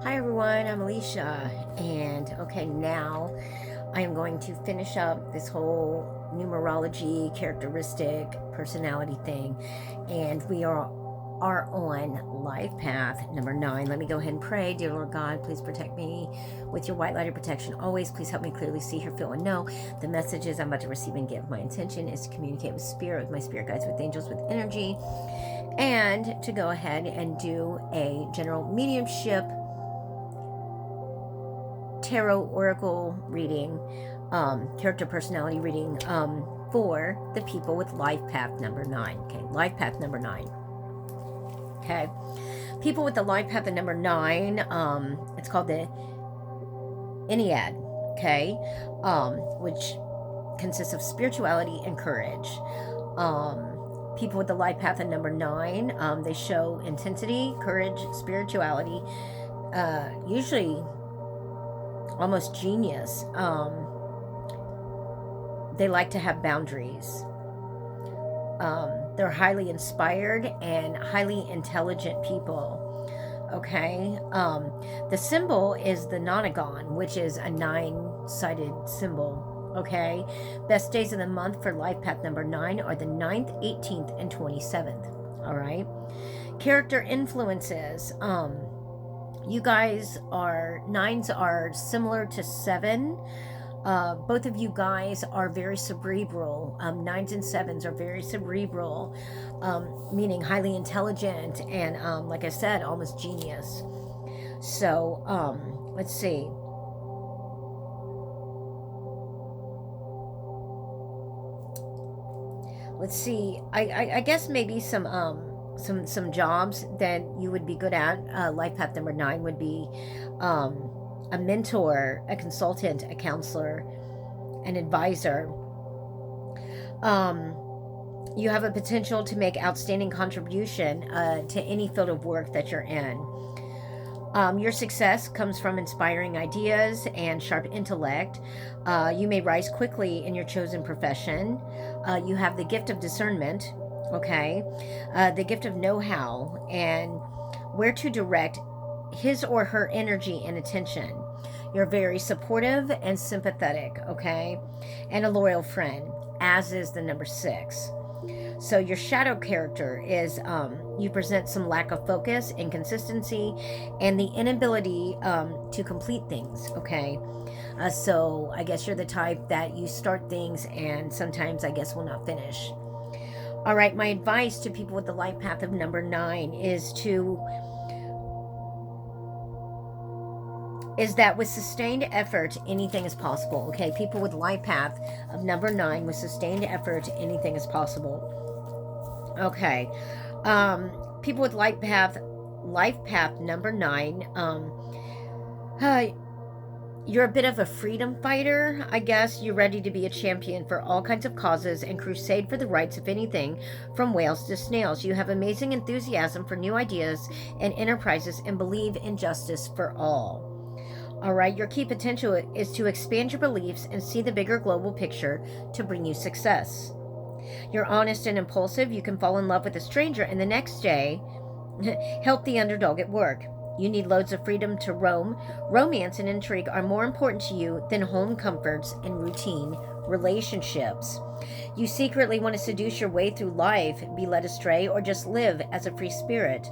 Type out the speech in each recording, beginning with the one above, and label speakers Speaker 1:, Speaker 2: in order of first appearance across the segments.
Speaker 1: Hi everyone, I'm Alicia, and okay, now I am going to finish up this whole numerology, characteristic, personality thing, and we are on life path number 9. Let me go ahead and pray. Dear Lord God, please protect me with your white light of protection always. Please help me clearly see, hear, feel, and know the messages I'm about to receive and give. My intention is to communicate with spirit, with my spirit guides, with angels, with energy, and to go ahead and do a general mediumship tarot oracle reading, character personality reading, for the people with life path number 9. Okay, life path number 9. Okay, people with the life path of number 9, it's called the Ennead. Okay, which consists of spirituality and courage. People with the life path of number 9, they show intensity, courage, spirituality, usually almost genius. They like to have boundaries. They're highly inspired and highly intelligent people. Okay. The symbol is the nonagon, which is a 9-sided symbol. Okay. Best days of the month for life path number 9 are the 9th, 18th, and 27th. All right. Character influences. You guys are 9s are similar to 7. Both of you guys are very cerebral. 9s and 7s are very cerebral, meaning highly intelligent and, like I said, almost genius. So, let's see. I guess maybe some jobs that you would be good at. Life path number 9 would be a mentor, a consultant, a counselor, an advisor. You have a potential to make outstanding contribution to any field of work that you're in. Your success comes from inspiring ideas and sharp intellect. You may rise quickly in your chosen profession. You have the gift of discernment, okay? The gift of know-how and where to direct his or her energy and attention. You're very supportive and sympathetic, okay? And a loyal friend, as is the number 6. So your shadow character is you present some lack of focus, inconsistency, and the inability to complete things, okay? So I guess you're the type that you start things and sometimes I guess will not finish. All right, my advice to people with the life path of number 9 is that with sustained effort, anything is possible. Okay, people with life path of number 9, with sustained effort, anything is possible. Okay, people with life path number 9, you're a bit of a freedom fighter, I guess. You're ready to be a champion for all kinds of causes and crusade for the rights of anything from whales to snails. You have amazing enthusiasm for new ideas and enterprises and believe in justice for all. All right, your key potential is to expand your beliefs and see the bigger global picture to bring you success. You're honest and impulsive. You can fall in love with a stranger and the next day help the underdog at work. You need loads of freedom to roam. Romance and intrigue are more important to you than home comforts and routine relationships. You secretly want to seduce your way through life, be led astray, or just live as a free spirit.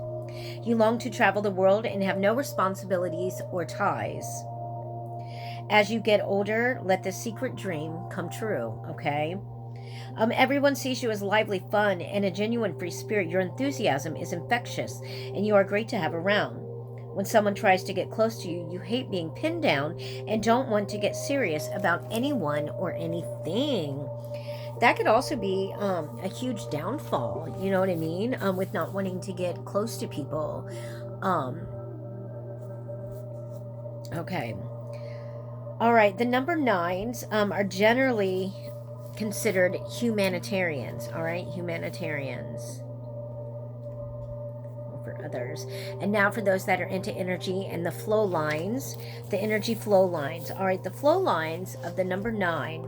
Speaker 1: You long to travel the world and have no responsibilities or ties. As you get older, let the secret dream come true, okay? Everyone sees you as lively, fun, and a genuine free spirit. Your enthusiasm is infectious, and you are great to have around. When someone tries to get close to you, you hate being pinned down and don't want to get serious about anyone or anything. That could also be a huge downfall, you know what I mean? With not wanting to get close to people. Okay. All right, the number 9s are generally considered humanitarians, all right? Humanitarians for others. And now for those that are into energy and the flow lines, the energy flow lines. All right, the flow lines of the number 9,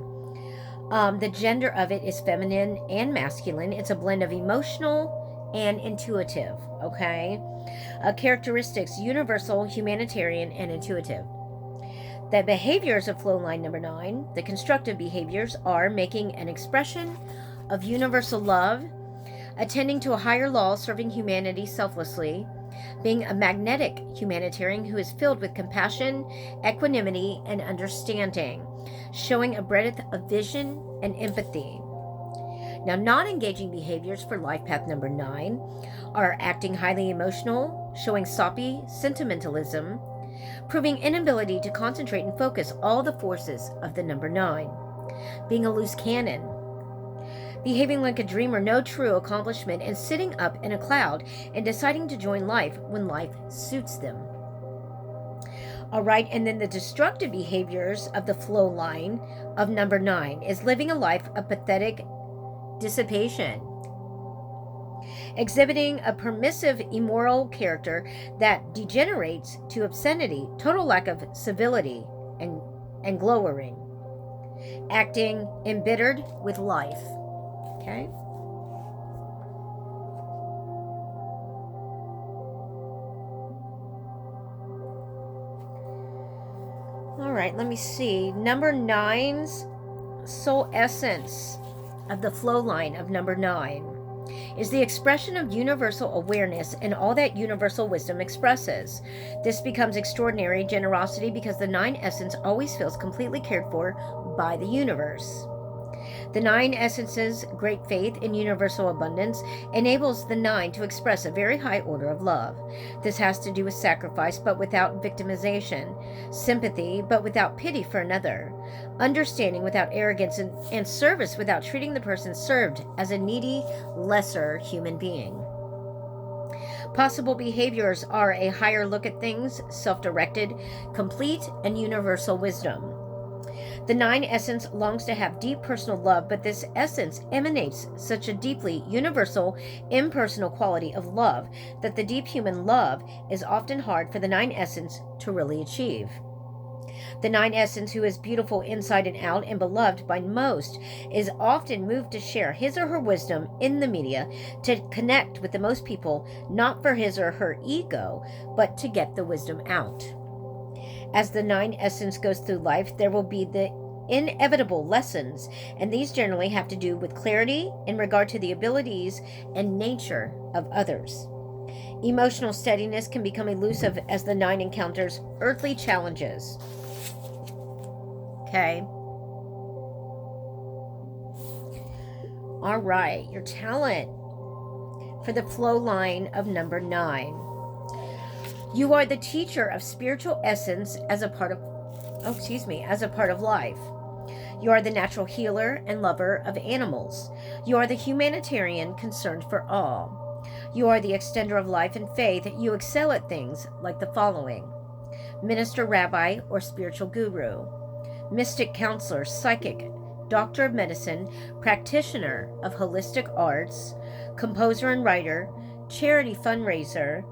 Speaker 1: the gender of it is feminine and masculine. It's a blend of emotional and intuitive, okay? Characteristics: universal, humanitarian, and intuitive. The behaviors of flow line number 9, the constructive behaviors, are making an expression of universal love, attending to a higher law, serving humanity selflessly, being a magnetic humanitarian who is filled with compassion, equanimity, and understanding, showing a breadth of vision and empathy. Now, non-engaging behaviors for life path number 9 are acting highly emotional, showing soppy sentimentalism, proving inability to concentrate and focus all the forces of the number 9, being a loose cannon, behaving like a dreamer, no true accomplishment, and sitting up in a cloud and deciding to join life when life suits them. All right, and then the destructive behaviors of the flow line of number 9 is living a life of pathetic dissipation, exhibiting a permissive, immoral character that degenerates to obscenity, total lack of civility, and glowering, acting embittered with life. Okay? All right, let me see. Number 9's soul essence of the flow line of number 9 is the expression of universal awareness and all that universal wisdom expresses. This becomes extraordinary generosity because the 9 essence always feels completely cared for by the universe. The 9 essence's great faith in universal abundance enables the 9 to express a very high order of love. This has to do with sacrifice, but without victimization, sympathy, but without pity for another, understanding without arrogance, and service without treating the person served as a needy, lesser human being. Possible behaviors are a higher look at things, self-directed, complete, and universal wisdom. The 9 essence longs to have deep personal love, but this essence emanates such a deeply universal, impersonal quality of love that the deep human love is often hard for the 9 essence to really achieve. The 9 essence, who is beautiful inside and out and beloved by most, is often moved to share his or her wisdom in the media to connect with the most people, not for his or her ego, but to get the wisdom out. As the 9 essence goes through life, there will be the inevitable lessons, and these generally have to do with clarity in regard to the abilities and nature of others. Emotional steadiness can become elusive as the 9 encounters earthly challenges. Okay. All right, your talent for the flow line of number 9. You are the teacher of spiritual essence as a part of life. You are the natural healer and lover of animals. You are the humanitarian concerned for all. You are the extender of life and faith. You excel at things like the following: minister, rabbi, or spiritual guru, mystic, counselor, psychic, doctor of medicine, practitioner of holistic arts, composer and writer, charity fundraiser,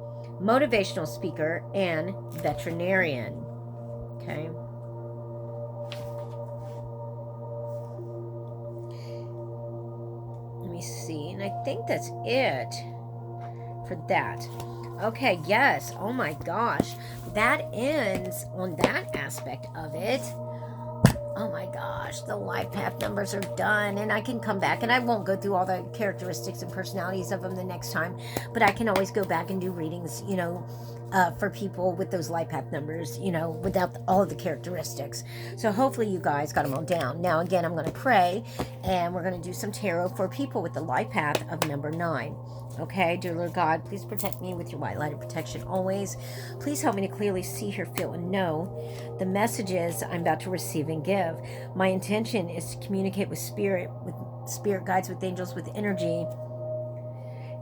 Speaker 1: motivational speaker, and veterinarian. Okay. Let me see. And I think that's it for that. Okay, yes. Oh my gosh. That ends on that aspect of it. Oh my gosh, the life path numbers are done, and I can come back, and I won't go through all the characteristics and personalities of them the next time, but I can always go back and do readings, for people with those life path numbers, without all of the characteristics. So hopefully you guys got them all down. Now, again, I'm going to pray, and we're going to do some tarot for people with the life path of number 9. Okay, dear Lord God, please protect me with your white light of protection always. Please help me to clearly see, hear, feel, and know the messages I'm about to receive and give. My intention is to communicate with spirit guides, with angels, with energy,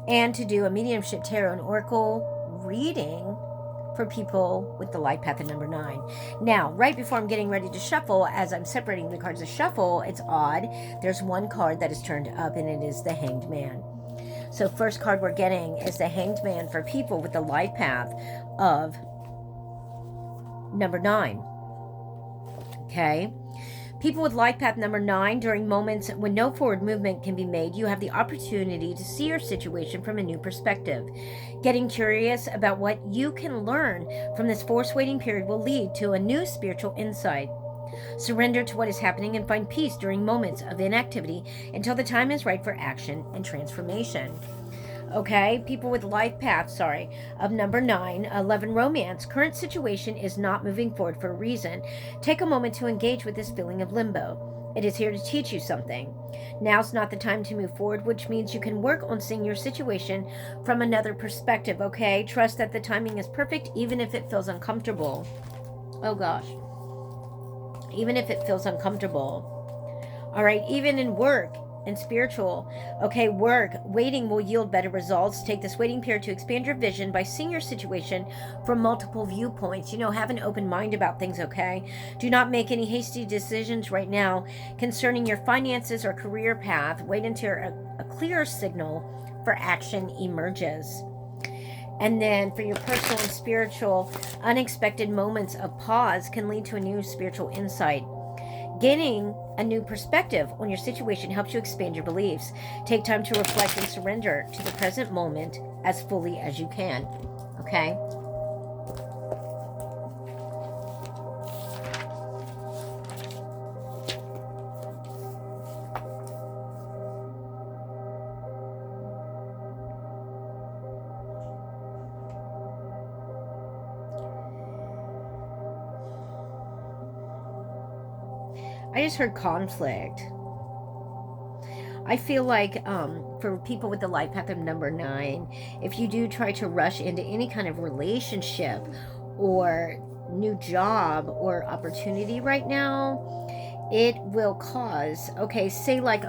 Speaker 1: and to do a mediumship tarot and oracle reading for people with the life path of number 9. Now, right before I'm getting ready to shuffle, as I'm separating the cards to shuffle, it's odd. There's one card that is turned up, and it is the Hanged Man. So first card we're getting is the Hanged Man for people with the life path of number 9. Okay? People with life path number 9, during moments when no forward movement can be made, you have the opportunity to see your situation from a new perspective. Getting curious about what you can learn from this forced waiting period will lead to a new spiritual insight. Surrender to what is happening and find peace during moments of inactivity until the time is right for action and transformation. Okay, people with life path, of number 9, 11, romance. Current situation is not moving forward for a reason. Take a moment to engage with this feeling of limbo. It is here to teach you something. Now's not the time to move forward, which means you can work on seeing your situation from another perspective, okay? Trust that the timing is perfect, even if it feels uncomfortable. Oh gosh. Even if it feels uncomfortable. All right, even in work and spiritual. Okay, work, waiting will yield better results. Take this waiting period to expand your vision by seeing your situation from multiple viewpoints. Have an open mind about things, okay? Do not make any hasty decisions right now concerning your finances or career path. Wait until a clearer signal for action emerges. And then for your personal and spiritual, unexpected moments of pause can lead to a new spiritual insight. Gaining a new perspective on your situation helps you expand your beliefs. Take time to reflect and surrender to the present moment as fully as you can. Okay? I just heard conflict. I feel like for people with the life path of number 9, if you do try to rush into any kind of relationship or new job or opportunity right now, it will cause, say like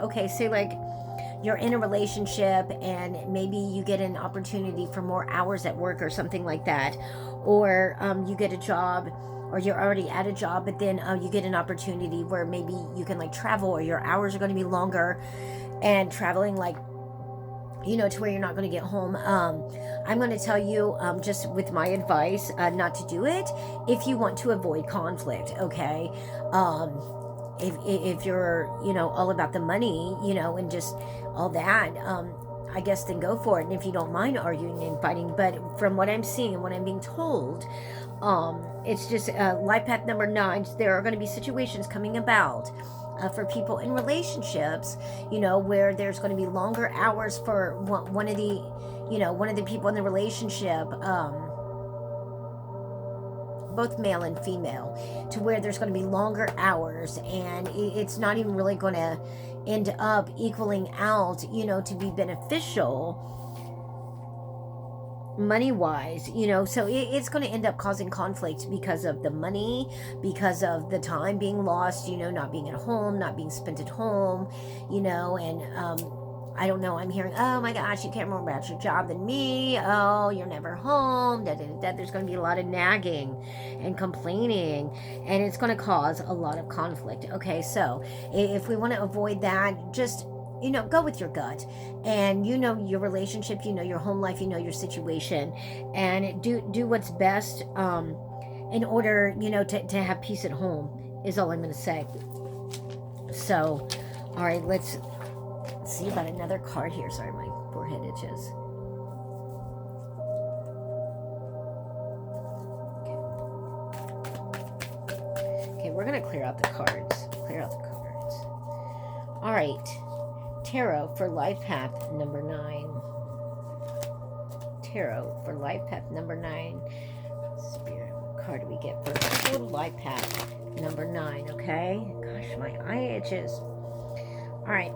Speaker 1: you're in a relationship and maybe you get an opportunity for more hours at work or something like that, or you get a job, or you're already at a job, but then you get an opportunity where maybe you can like travel, or your hours are going to be longer, and traveling to where you're not going to get home. I'm going to tell you, just with my advice, not to do it if you want to avoid conflict, okay? If you're, all about the money, and just all that, I guess then go for it. And if you don't mind arguing and fighting, but from what I'm seeing and what I'm being told, it's just life path number 9. There are going to be situations coming about for people in relationships, where there's going to be longer hours for one of the people in the relationship, both male and female, to where there's going to be longer hours, and it's not even really going to end up equaling out, to be beneficial money-wise, so it's going to end up causing conflict because of the money, because of the time being lost, not being at home, not being spent at home, and I don't know, I'm hearing, oh my gosh, you care more about your job than me, oh, you're never home, there's going to be a lot of nagging and complaining, and it's going to cause a lot of conflict. Okay, so if we want to avoid that, just go with your gut, and your relationship, your home life, your situation, and do what's best in order to have peace at home, is all I'm going to say. So all right, let's see about another card here. Sorry, my forehead itches. Okay, we're going to clear out the cards. All right, Tarot for life path number 9. Tarot for life path number 9. Spirit, what card do we get for total life path number 9? Okay, gosh, my eye itches. All right.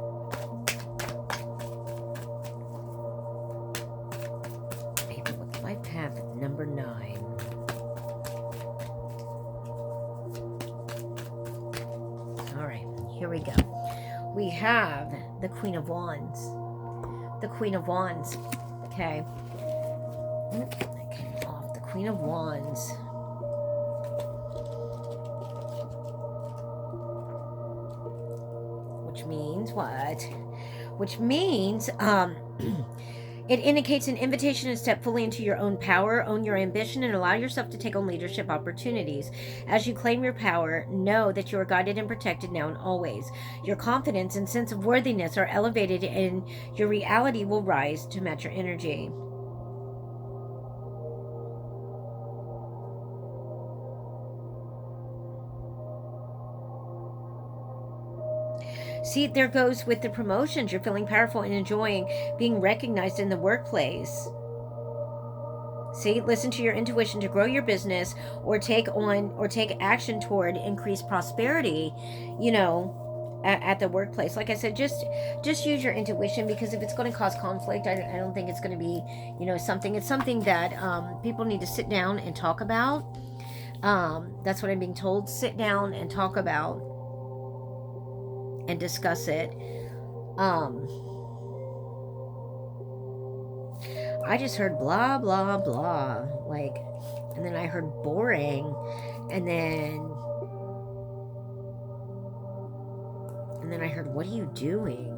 Speaker 1: People with life path number 9. All right, here we go. We have the Queen of Wands. The Queen of Wands. Okay. That came off. The Queen of Wands. Which means what? Which means It indicates an invitation to step fully into your own power, own your ambition, and allow yourself to take on leadership opportunities. As you claim your power, know that you are guided and protected now and always. Your confidence and sense of worthiness are elevated, and your reality will rise to match your energy. See, there goes with the promotions. You're feeling powerful and enjoying being recognized in the workplace. See, listen to your intuition to grow your business or take action toward increased prosperity, at the workplace. Like I said, just use your intuition, because if it's going to cause conflict, I don't think it's going to be, something. It's something that people need to sit down and talk about. That's what I'm being told. Sit down and talk about and discuss it. I just heard blah blah blah, like, and then I heard boring, and then I heard, what are you doing?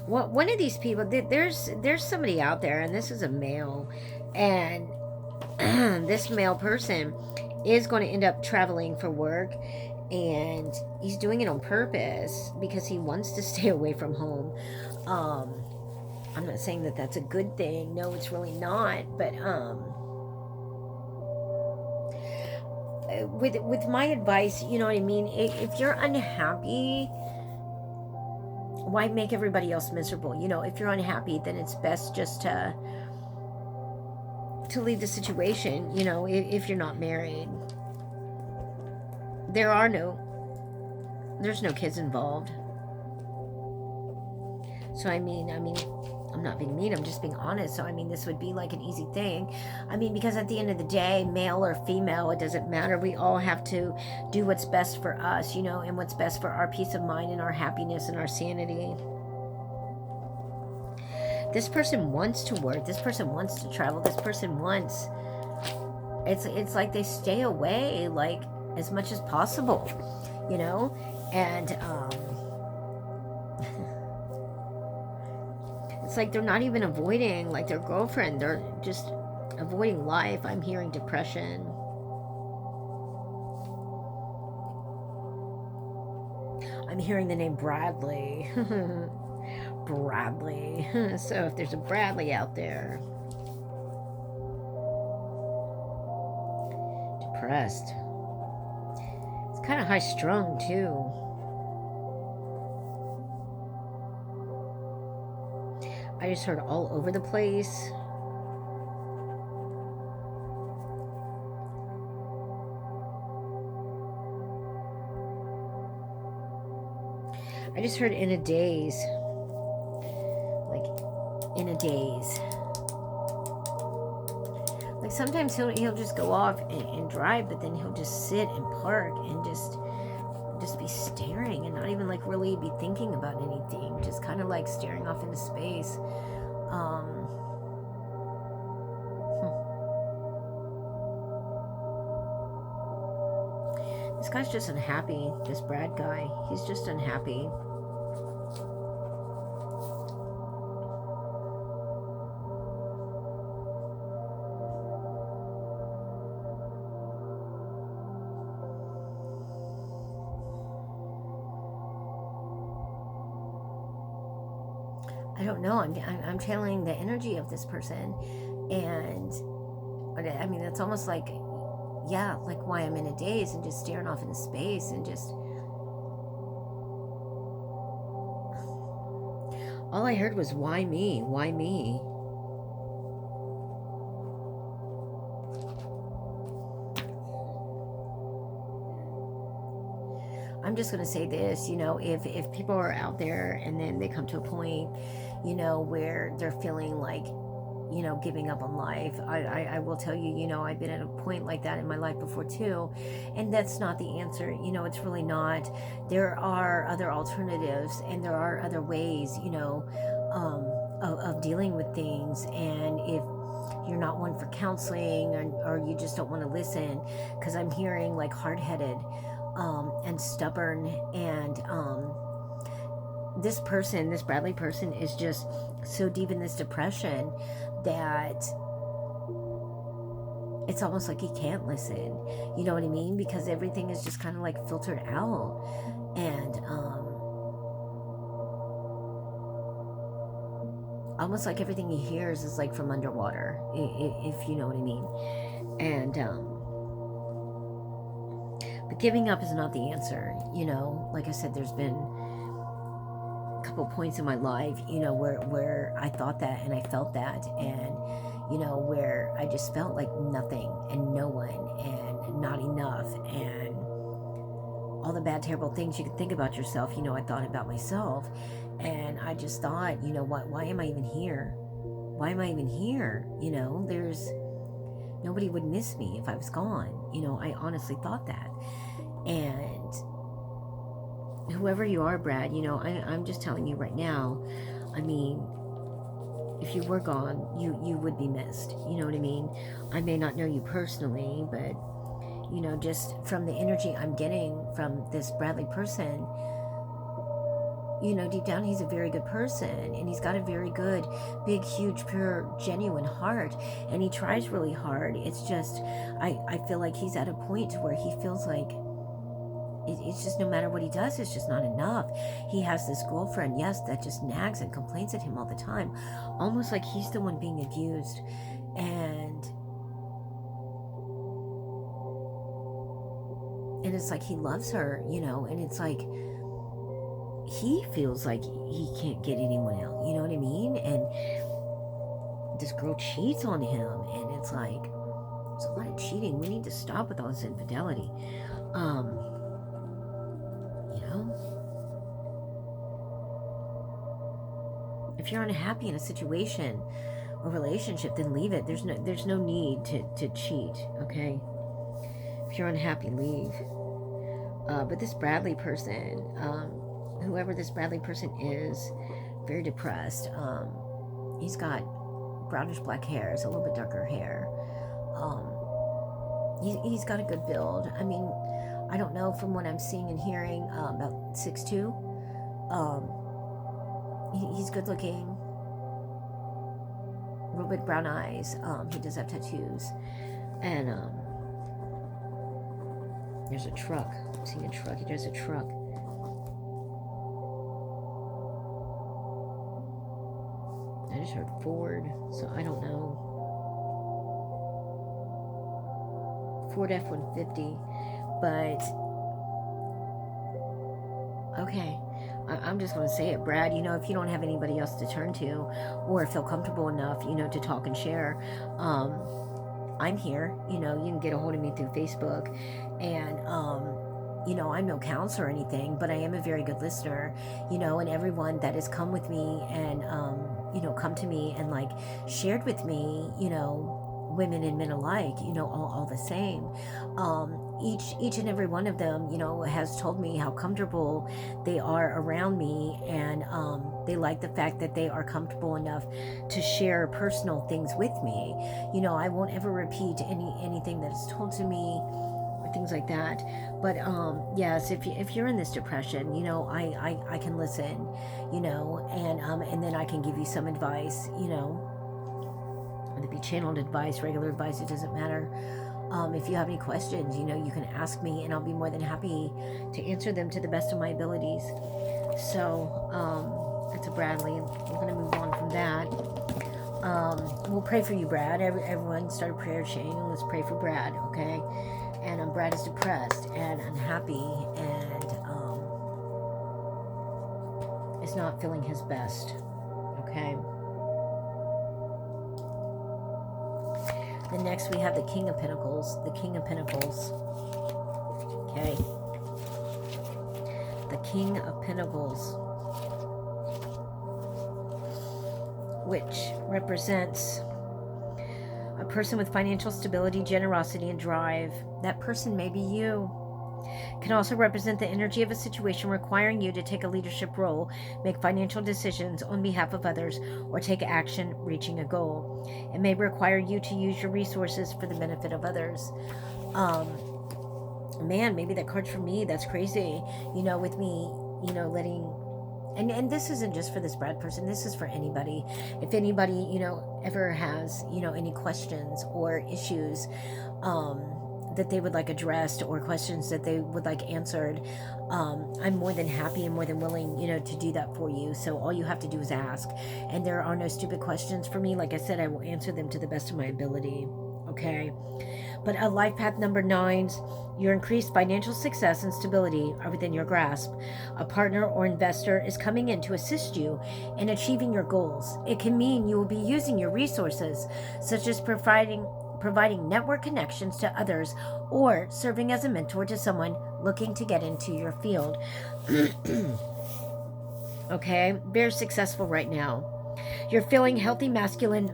Speaker 1: Well, one of these people, there's somebody out there, and this is a male, and this male person is going to end up traveling for work, and he's doing it on purpose because he wants to stay away from home. I'm not saying that that's a good thing. No, it's really not. But with my advice, you know what I mean? If you're unhappy, why make everybody else miserable? If you're unhappy, then it's best just to leave the situation, if you're not married. There's no kids involved. So I mean, I'm not being mean, I'm just being honest. So this would be like an easy thing. Because at the end of the day, male or female, it doesn't matter. We all have to do what's best for us, and what's best for our peace of mind and our happiness and our sanity. This person wants to work. This person wants to travel. This person wants... It's like they stay away, like, as much as possible, and it's like they're not even avoiding, like, their girlfriend. They're just avoiding life. I'm hearing depression. I'm hearing the name Bradley. Bradley. So if there's a Bradley out there, depressed. It's kind of high strung too. I just heard all over the place. I just heard in a daze. Like, in a daze. Like, sometimes he'll just go off and drive, but then he'll just sit and park and just be staring and not even, like, really be thinking about anything. Just kind of like staring off into space. This guy's just unhappy. This Brad guy, he's just unhappy. I don't know. I'm channeling the energy of this person, and that's almost like, yeah, like why I'm in a daze and just staring off into space and just. All I heard was, why me? Why me? I'm just going to say this, if people are out there and then they come to a point, where they're feeling like, giving up on life. I will tell you, I've been at a point like that in my life before too. And that's not the answer. It's really not. There are other alternatives and there are other ways, of dealing with things. And if you're not one for counseling or you just don't want to listen, because I'm hearing like hard-headed and stubborn and this person, this Bradley person, is just so deep in this depression that it's almost like he can't listen. You know what I mean? Because everything is just kind of like filtered out. And almost like everything he hears is like from underwater, if you know what I mean. And but giving up is not the answer. You know, like I said, there's been a couple points in my life, you know, where I thought that and I felt that, and you know, where I just felt like nothing and no one and not enough, and all the bad, terrible things you could think about yourself, you know, I thought about myself. And I just thought, you know, why am I even here? Why am I even here? You know, nobody would miss me if I was gone. You know, I honestly thought that. And whoever you are, Brad, you know, I'm just telling you right now, I mean, if you were gone, you would be missed. You know what I mean? I may not know you personally, but, you know, just from the energy I'm getting from this Bradley person, you know, deep down, he's a very good person, and he's got a very good, big, huge, pure, genuine heart, and he tries really hard. It's just, I feel like he's at a point where he feels like it's just no matter what he does, it's just not enough. He has this girlfriend, yes, that just nags and complains at him all the time, almost like he's the one being abused. And it's like he loves her, you know, and it's like he feels like he can't get anyone else, you know what I mean? And this girl cheats on him, and it's like, there's a lot of cheating. We need to stop with all this infidelity. You know, if you're unhappy in a situation or relationship, then leave it. There's no need to cheat, okay? If you're unhappy, leave. But this Bradley person, whoever this Bradley person is, very depressed. He's got brownish black hair, it's a little bit darker hair. He's got a good build. I mean, I don't know, from what I'm seeing and hearing, about 6'2". He's good looking, a little bit brown eyes. He does have tattoos, and there's a truck. I'm seeing a truck. He drives a truck. I just heard Ford, so I don't know. Ford F-150, but okay. I'm just going to say it, Brad. You know, if you don't have anybody else to turn to, or feel comfortable enough, you know, to talk and share, I'm here. You know, you can get a hold of me through Facebook, and you know, I'm no counselor or anything, but I am a very good listener. You know, and everyone that has come with me and you know, come to me and like shared with me, you know, women and men alike, you know, all the same. Each and every one of them, you know, has told me how comfortable they are around me, and they like the fact that they are comfortable enough to share personal things with me. You know, I won't ever repeat anything that's told to me or things like that. But yes, if you're in this depression, you know, I can listen, you know, and then I can give you some advice, you know. Whether it be channeled advice, regular advice, it doesn't matter. If you have any questions, you know, you can ask me, and I'll be more than happy to answer them to the best of my abilities. So, that's a Bradley. We're going to move on from that. We'll pray for you, Brad. Everyone start a prayer chain, and let's pray for Brad, okay? And Brad is depressed and unhappy, and is not feeling his best, okay? Then next we have the King of Pentacles. The King of Pentacles. Okay. The King of Pentacles. Which represents a person with financial stability, generosity, and drive. That person may be you. Can also represent the energy of a situation requiring you to take a leadership role, make financial decisions on behalf of others, or take action reaching a goal. It may require you to use your resources for the benefit of others. Man, maybe that card's for me. That's crazy. You know, with me, you know, letting and this isn't just for this Brad person, this is for anybody. If anybody, ever has, any questions or issues that they would like addressed, or questions that they would like answered, I'm more than happy and more than willing, to do that for you. So all you have to do is ask. And there are no stupid questions for me. Like I said, I will answer them to the best of my ability. Okay? But a life path number 9's, your increased financial success and stability are within your grasp. A partner or investor is coming in to assist you in achieving your goals. It can mean you will be using your resources, such as providing network connections to others, or serving as a mentor to someone looking to get into your field. Okay, very successful right now. You're feeling healthy masculine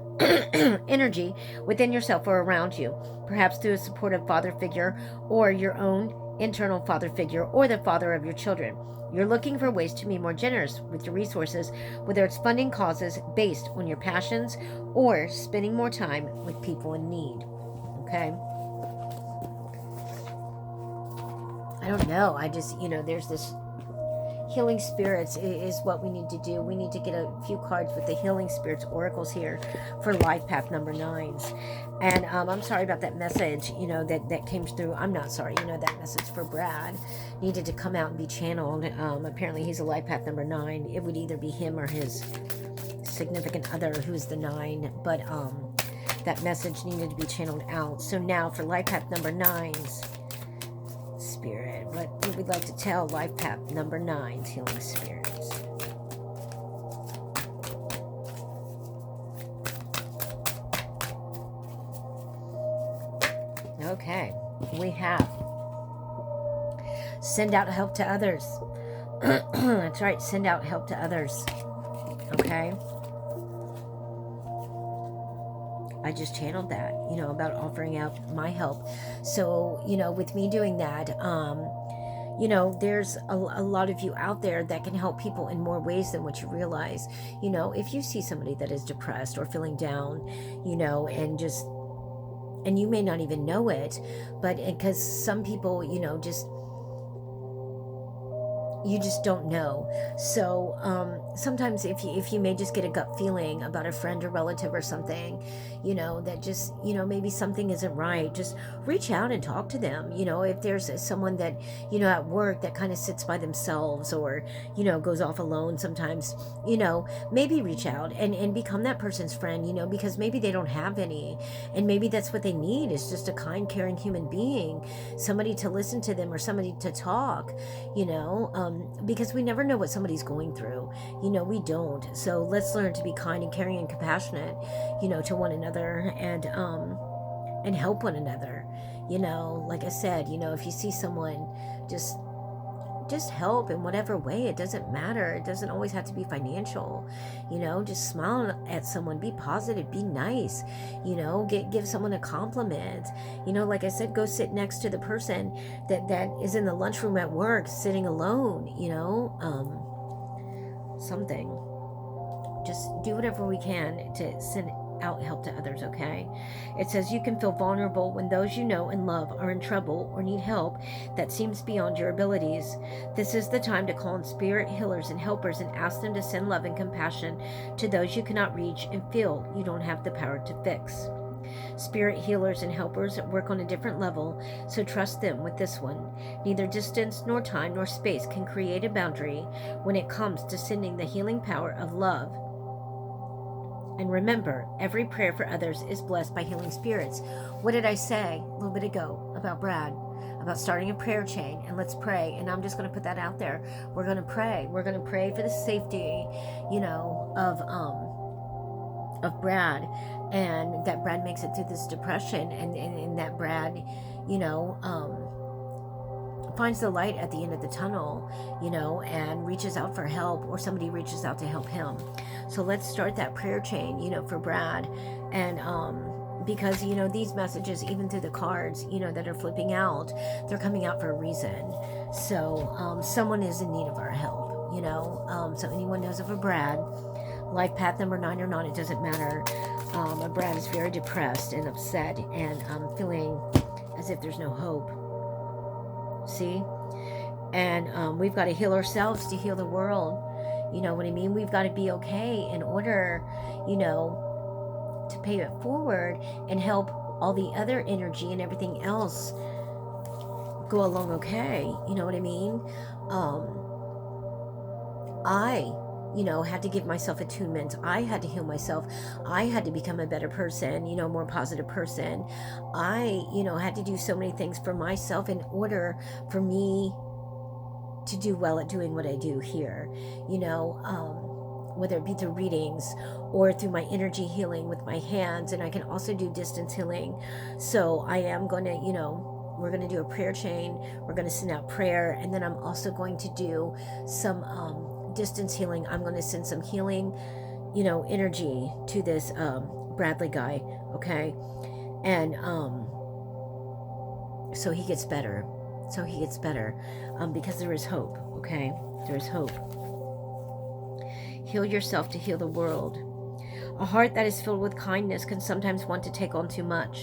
Speaker 1: energy within yourself or around you, perhaps through a supportive father figure, or your own internal father figure, or the father of your children. You're looking for ways to be more generous with your resources, whether it's funding causes based on your passions or spending more time with people in need. Okay? I don't know. I just, there's this healing spirits is what we need to do. We need to get a few cards with the healing spirits oracles here for life path number 9's. And I'm sorry about that message, that came through. I'm not sorry, that message for Brad needed to come out and be channeled. Apparently he's a life path number 9. It would either be him or his significant other, who's the 9. But that message needed to be channeled out. So now for life path number 9's spirit, what we would like to tell life path number 9's healing spirits. Okay, we have send out help to others. That's right, send out help to others. Okay, I just channeled that, about offering out my help. So, with me doing that, there's a lot of you out there that can help people in more ways than what you realize. If you see somebody that is depressed or feeling down, and you may not even know it, but because some people, you just don't know. So sometimes if you may just get a gut feeling about a friend or relative or something, that just, maybe something isn't right, just reach out and talk to them. If there's someone that, at work that kind of sits by themselves, or, goes off alone sometimes, maybe reach out and become that person's friend, because maybe they don't have any, and maybe that's what they need, is just a kind, caring human being, somebody to listen to them, or somebody to talk, because we never know what somebody's going through. We don't. So let's learn to be kind and caring and compassionate, to one another, and help one another. Like I said, if you see someone, just help in whatever way. It doesn't matter. It doesn't always have to be financial. Just smile at someone, be positive, be nice, give someone a compliment. Like I said, go sit next to the person that is in the lunchroom at work, sitting alone, something. Just do whatever we can to send out help to others, okay? It says you can feel vulnerable when those you know and love are in trouble or need help that seems beyond your abilities. This is the time to call on spirit healers and helpers and ask them to send love and compassion to those you cannot reach and feel you don't have the power to fix. Spirit healers and helpers work on a different level, so trust them with this one. Neither distance nor time nor space can create a boundary when it comes to sending the healing power of love. And remember, every prayer for others is blessed by healing spirits. What did I say a little bit ago about Brad? About starting a prayer chain, and let's pray. And I'm just going to put that out there. We're going to pray. We're going to pray for the safety, of Brad, and that Brad makes it through this depression, and that Brad, finds the light at the end of the tunnel, and reaches out for help, or somebody reaches out to help him. So let's start that prayer chain, for Brad. And because, these messages, even through the cards, that are flipping out, they're coming out for a reason. So someone is in need of our help, so anyone knows of a Brad, life path number 9 or not, it doesn't matter. Brad is very depressed and upset, and feeling as if there's no hope. See? And we've got to heal ourselves to heal the world. You know what I mean? We've got to be okay in order, you know, to pay it forward and help all the other energy and everything else go along okay. You know what I mean? I, you know, had to give myself attunement. I had to heal myself. I had to become a better person, you know, more positive person. I, you know, had to do so many things for myself in order for me to do well at doing what I do here, you know, whether it be through readings or through my energy healing with my hands. And I can also do distance healing. So I am going to, you know, we're going to do a prayer chain. We're going to send out prayer. And then I'm also going to do some distance healing. I'm going to send some healing, you know, energy to this Bradley guy. Okay. And so he gets better. So he gets better because there is hope. Okay. There is hope. Heal yourself to heal the world. A heart that is filled with kindness can sometimes want to take on too much.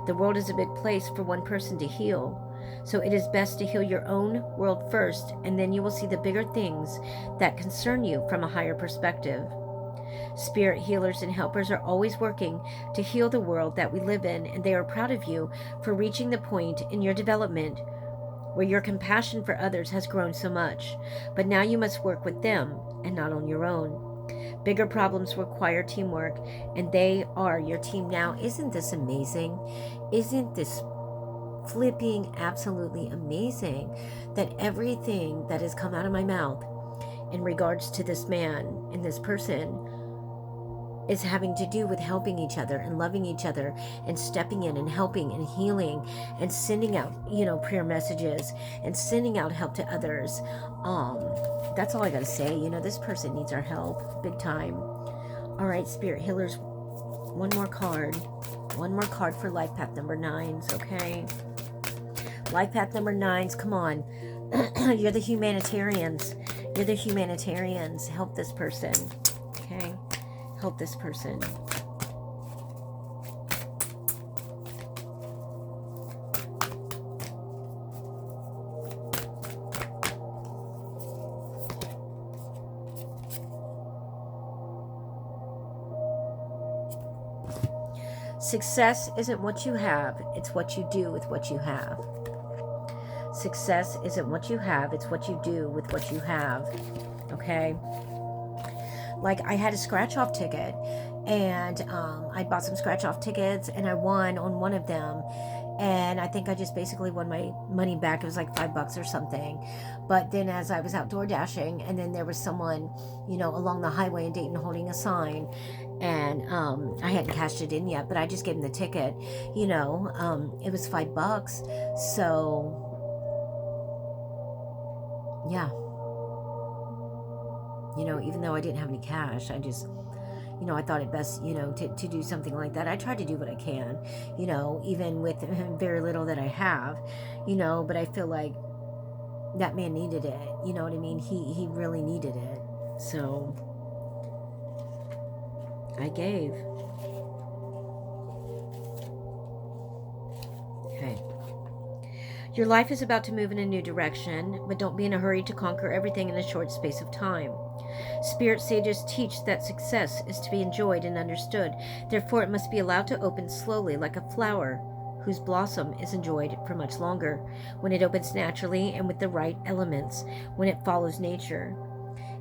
Speaker 1: The world is a big place for one person to heal. So it is best to heal your own world first, and then you will see the bigger things that concern you from a higher perspective. Spirit healers and helpers are always working to heal the world that we live in, and they are proud of you for reaching the point in your development where your compassion for others has grown so much. But now you must work with them and not on your own. Bigger problems require teamwork, and they are your team now. Isn't this amazing? Isn't this flipping absolutely amazing that everything that has come out of my mouth in regards to this man and this person is having to do with helping each other and loving each other and stepping in and helping and healing and sending out, you know, prayer messages and sending out help to others. That's all I gotta say. You know, this person needs our help big time. All right, spirit healers, one more card for life path number 9s. Okay, life path number 9s, come on. You're the humanitarians. Help this person. Okay, help this person. Success isn't what you have, it's what you do with what you have. Success isn't what you have, it's what you do with what you have. Okay? Like, I had a scratch-off ticket, and I bought some scratch-off tickets, and I won on one of them. And I think I just basically won my money back. It was like $5 or something. But then as I was outdoor dashing, and then there was someone, you know, along the highway in Dayton holding a sign, and I hadn't cashed it in yet, but I just gave him the ticket. You know, it was $5. So, yeah. You know, even though I didn't have any cash, I just, you know, I thought it best, you know, to do something like that. I try to do what I can, you know, even with very little that I have, you know, but I feel like that man needed it. You know what I mean? He really needed it. So I gave. Okay. Your life is about to move in a new direction, but don't be in a hurry to conquer everything in a short space of time. Spirit sages teach that success is to be enjoyed and understood. Therefore, it must be allowed to open slowly like a flower whose blossom is enjoyed for much longer, when it opens naturally and with the right elements, when it follows nature.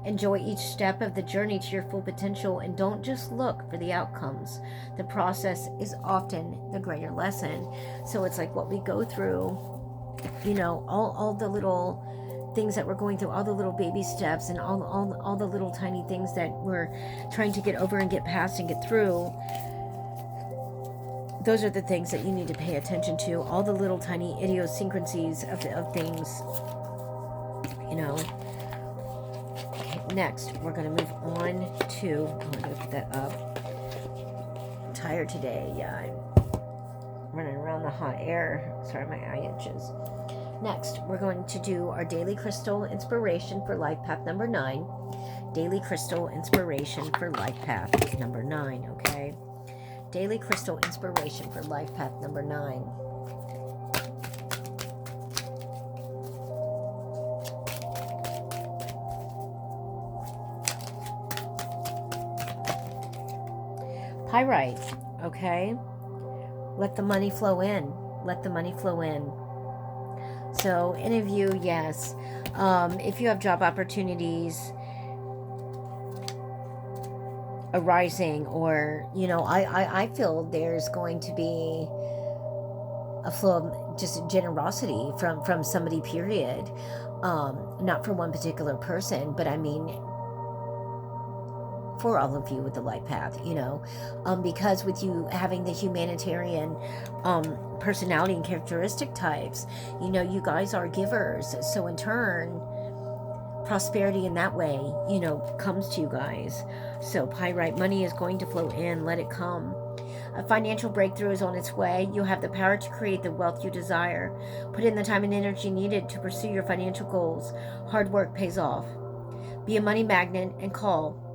Speaker 1: Enjoy each step of the journey to your full potential, and don't just look for the outcomes. The process is often the greater lesson. So it's like what we go through, you know, all the little things that we're going through, all the little baby steps, and all the little tiny things that we're trying to get over and get past and get through. Those are the things that you need to pay attention to. All the little tiny idiosyncrasies of things, you know. Okay, next, we're going to move on to, I'm going to put that up. I'm tired today. Yeah, I'm running around the hot air. Sorry, my eye itches. Next, we're going to do our daily crystal inspiration for life path number 9. Daily crystal inspiration for life path number 9, okay? Daily crystal inspiration for life path number 9. Pyrite, okay? Let the money flow in. Let the money flow in. So, any of you, yes. If you have job opportunities arising, or, I feel there's going to be a flow of just generosity from somebody, period. Not for one particular person, but I mean for all of you with the life path, because with you having the humanitarian personality and characteristic types, you guys are givers. So in turn, prosperity in that way, comes to you guys. So pyrite, money is going to flow in. Let it come. A financial breakthrough is on its way. You have the power to create the wealth you desire. Put in the time and energy needed to pursue your financial goals. Hard work pays off. Be a money magnet and call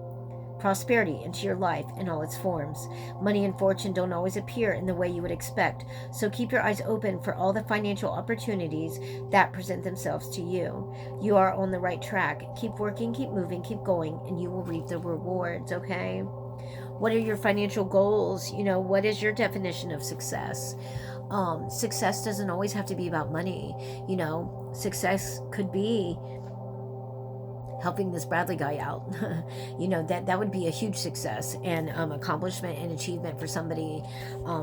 Speaker 1: prosperity into your life in all its forms. Money and fortune don't always appear in the way you would expect, so keep your eyes open for all the financial opportunities that present themselves to you. You are on the right track. Keep working, keep moving, keep going, and you will reap the rewards, okay? What are your financial goals? What is your definition of success? Success doesn't always have to be about money. Success could be helping this Bradley guy out. That would be a huge success and accomplishment and achievement for somebody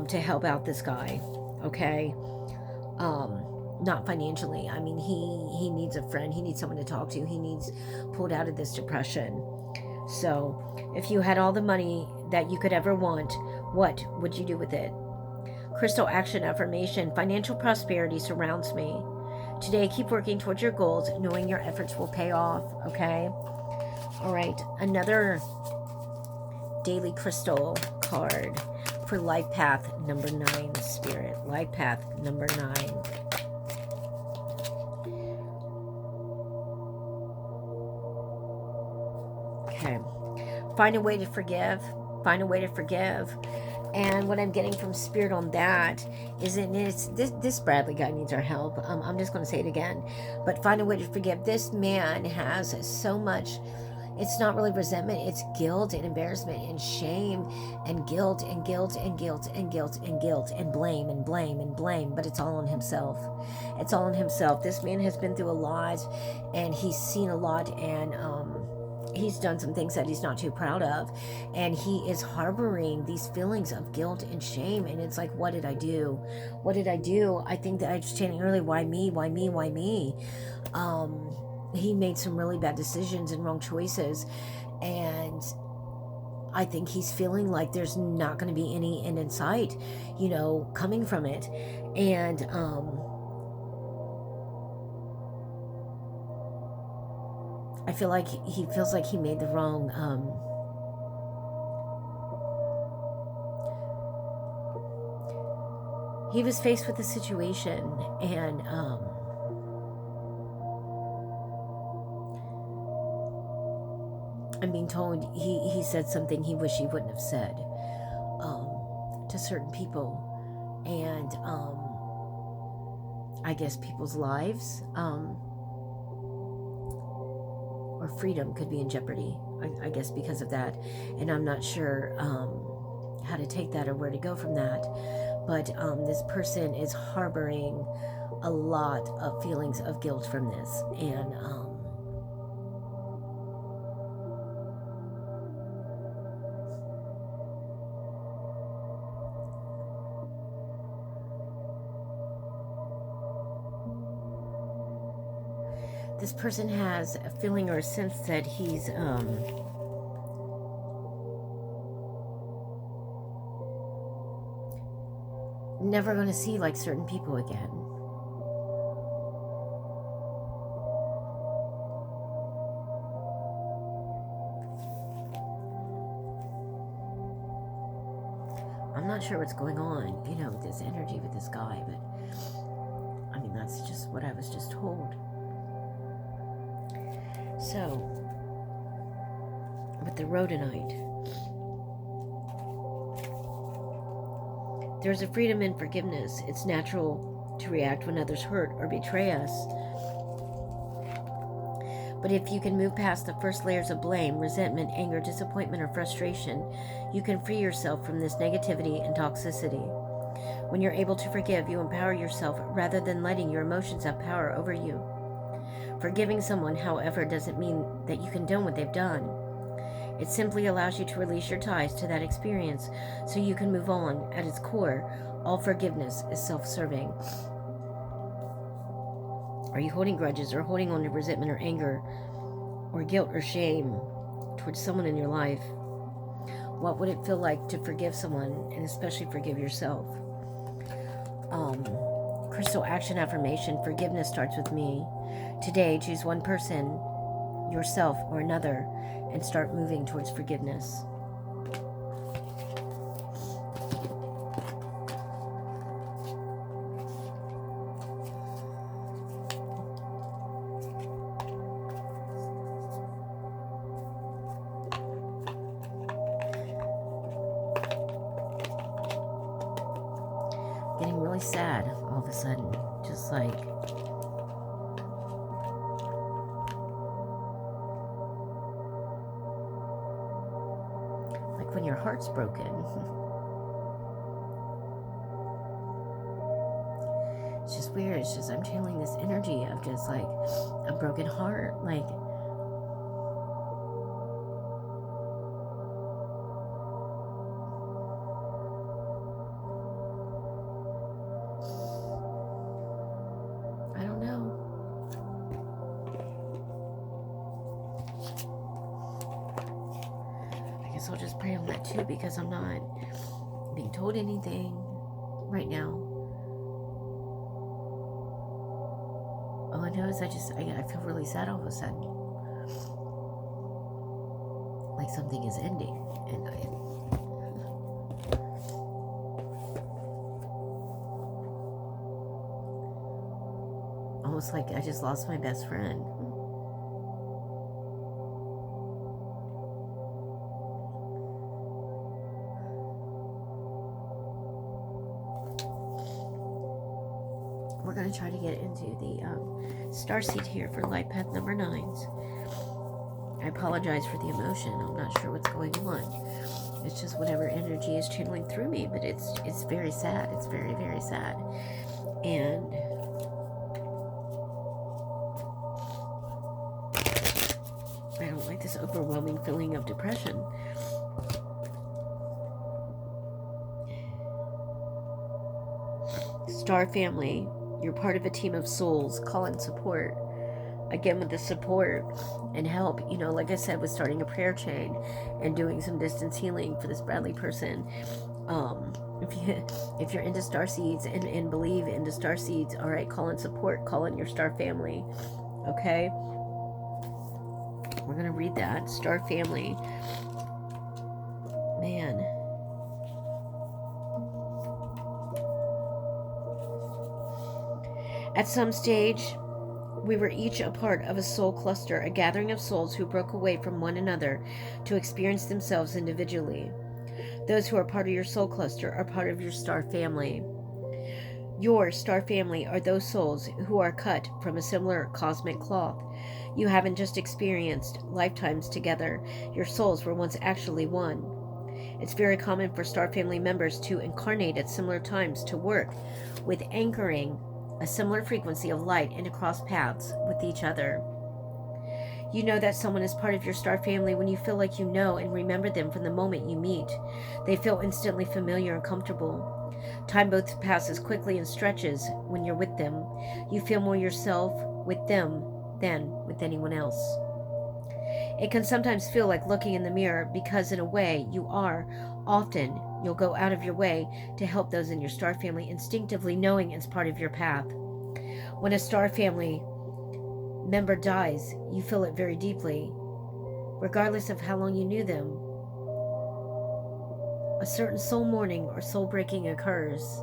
Speaker 1: to help out this guy, okay? Not financially. I mean, he needs a friend. He needs someone to talk to. He needs pulled out of this depression. So if you had all the money that you could ever want, what would you do with it? Crystal action affirmation. Financial prosperity surrounds me. Today, keep working towards your goals, knowing your efforts will pay off, okay? All right, another daily crystal card for Life Path number 9, Spirit. Life Path number 9. Okay. Find a way to forgive. Find a way to forgive. And what I'm getting from Spirit on that is this Bradley guy needs our help. I'm just going to say it again. But find a way to forgive. This man has so much. It's not really resentment. It's guilt and embarrassment and shame and guilt and guilt and guilt and guilt and guilt and blame and blame and blame. But it's all on himself. It's all on himself. This man has been through a lot, and he's seen a lot, and he's done some things that he's not too proud of, and he is harboring these feelings of guilt and shame. And it's like, what did I do? What did I do? I think that I was chanting earlier, why me? Why me? Why me? He made some really bad decisions and wrong choices, and I think he's feeling like there's not going to be any end in sight, coming from it. And I feel like he feels like he made the wrong he was faced with a situation, and I'm being told he said something he wished he wouldn't have said to certain people, and I guess people's lives or freedom could be in jeopardy, I guess, because of that. And I'm not sure how to take that or where to go from that. But this person is harboring a lot of feelings of guilt from this. And this person has a feeling or a sense that he's never going to see like certain people again. I'm not sure what's going on, with this energy with this guy, but I mean, that's just what I was just told. So, with the rhodonite, there's a freedom in forgiveness. It's natural to react when others hurt or betray us. But if you can move past the first layers of blame, resentment, anger, disappointment, or frustration, you can free yourself from this negativity and toxicity. When you're able to forgive, you empower yourself rather than letting your emotions have power over you. Forgiving someone, however, doesn't mean that you condone what they've done. It simply allows you to release your ties to that experience so you can move on. At its core, all forgiveness is self-serving. Are you holding grudges or holding on to resentment or anger or guilt or shame towards someone in your life? What would it feel like to forgive someone, and especially forgive yourself? Crystal action affirmation: forgiveness starts with me. Today, choose one person, yourself or another, and start moving towards forgiveness. Getting really sad all of a sudden, just like when your heart's broken. It's just weird. It's just I'm channeling this energy of just like a broken heart, like I don't know. I guess I'll just pray on that too, because I'm not being told anything right now. All I know is I feel really sad all of a sudden. Like something is ending. And almost like I just lost my best friend. We're going to try to get into the starseed here for Lifepath number 9s. I apologize for the emotion. I'm not sure what's going on. It's just whatever energy is channeling through me, but it's very sad. It's very, very sad. And I don't like this overwhelming feeling of depression. Star family, you're part of a team of souls. Call in support. Again, with the support and help, like I said, with starting a prayer chain and doing some distance healing for this Bradley person. If you're into starseeds and believe into starseeds, all right, call in support. Call in your star family. Okay? We're going to read that. Star family. Man. At some stage, we were each a part of a soul cluster, a gathering of souls who broke away from one another to experience themselves individually. Those who are part of your soul cluster are part of your star family. Your star family are those souls who are cut from a similar cosmic cloth. You haven't just experienced lifetimes together. Your souls were once actually one. It's very common for star family members to incarnate at similar times to work with anchoring a similar frequency of light and to cross paths with each other. You know that someone is part of your star family when you feel like you know and remember them from the moment you meet. They feel instantly familiar and comfortable. Time both passes quickly and stretches when you're with them. You feel more yourself with them than with anyone else. It can sometimes feel like looking in the mirror because in a way you are. Often you'll go out of your way to help those in your star family, instinctively knowing it's part of your path. When a star family member dies, you feel it very deeply, regardless of how long you knew them. A certain soul mourning or soul breaking occurs.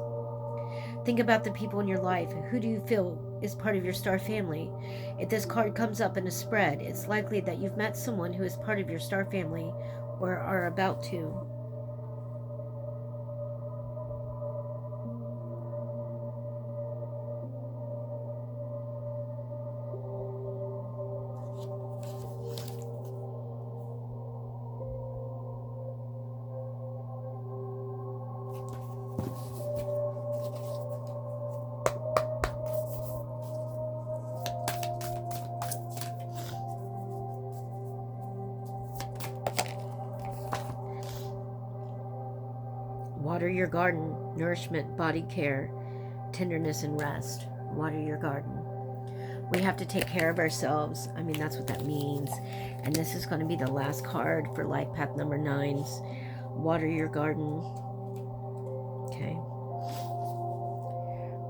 Speaker 1: Think about the people in your life. Who do you feel is part of your star family? If this card comes up in a spread, it's likely that you've met someone who is part of your star family or are about to. Water your garden, nourishment, body care, tenderness, and rest. Water your garden. We have to take care of ourselves. I mean, that's what that means. And this is going to be the last card for Life Path number 9's. Water your garden. Okay.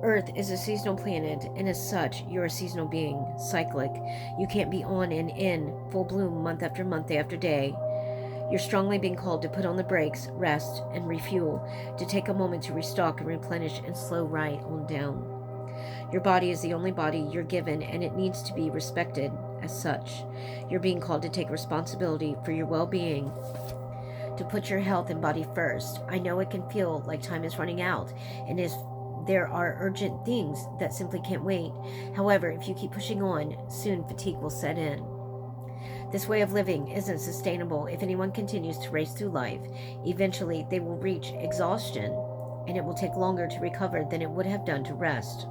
Speaker 1: Earth is a seasonal planet, and as such, you're a seasonal being, cyclic. You can't be on and in, full bloom month after month, day after day. You're strongly being called to put on the brakes, rest, and refuel, to take a moment to restock and replenish and slow right on down. Your body is the only body you're given, and it needs to be respected as such. You're being called to take responsibility for your well-being, to put your health and body first. I know it can feel like time is running out, and there are urgent things that simply can't wait. However, if you keep pushing on, soon fatigue will set in. This way of living isn't sustainable. If anyone continues to race through life, eventually they will reach exhaustion, and it will take longer to recover than it would have done to rest.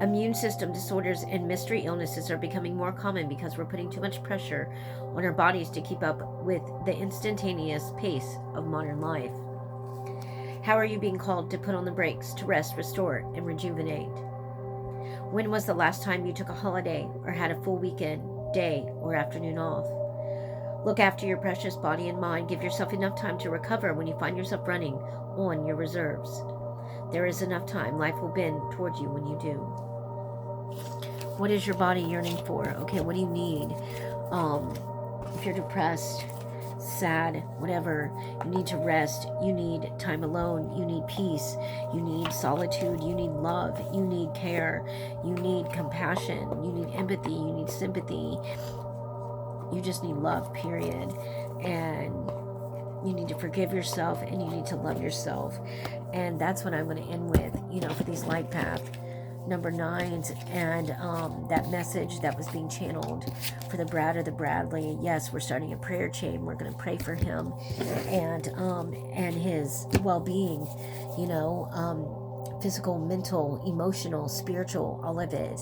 Speaker 1: Immune system disorders and mystery illnesses are becoming more common because we're putting too much pressure on our bodies to keep up with the instantaneous pace of modern life. How are you being called to put on the brakes, to rest, restore, and rejuvenate? When was the last time you took a holiday or had a full weekend, day, or afternoon off? Look after your precious body and mind. Give yourself enough time to recover when you find yourself running on your reserves. There is enough time. Life will bend towards you when you do. What is your body yearning for? Okay, what do you need? If you're depressed, sad, whatever, you need to rest. You need time alone. You need peace. You need solitude. You need love. You need care. You need compassion. You need empathy. You need sympathy. You just need love, period. And you need to forgive yourself, and you need to love yourself. And that's what I'm going to end with, for these Life Path number 9s, and that message that was being channeled for the Brad or the Bradley. Yes, we're starting a prayer chain. We're going to pray for him and his well-being, physical, mental, emotional, spiritual, all of it.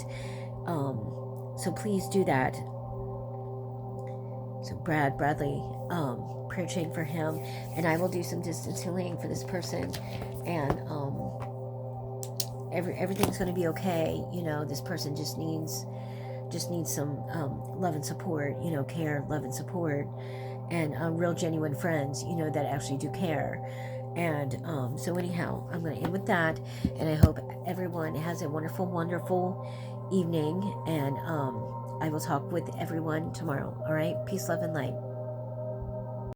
Speaker 1: So please do that. So Bradley, prayer chain for him, and I will do some distance healing for this person, and everything's going to be okay. This person just needs some love and support, care, love and support, and real genuine friends, that actually do care. And so anyhow, I'm going to end with that, and I hope everyone has a wonderful, wonderful evening, and I will talk with everyone tomorrow. All right, peace, love, and light.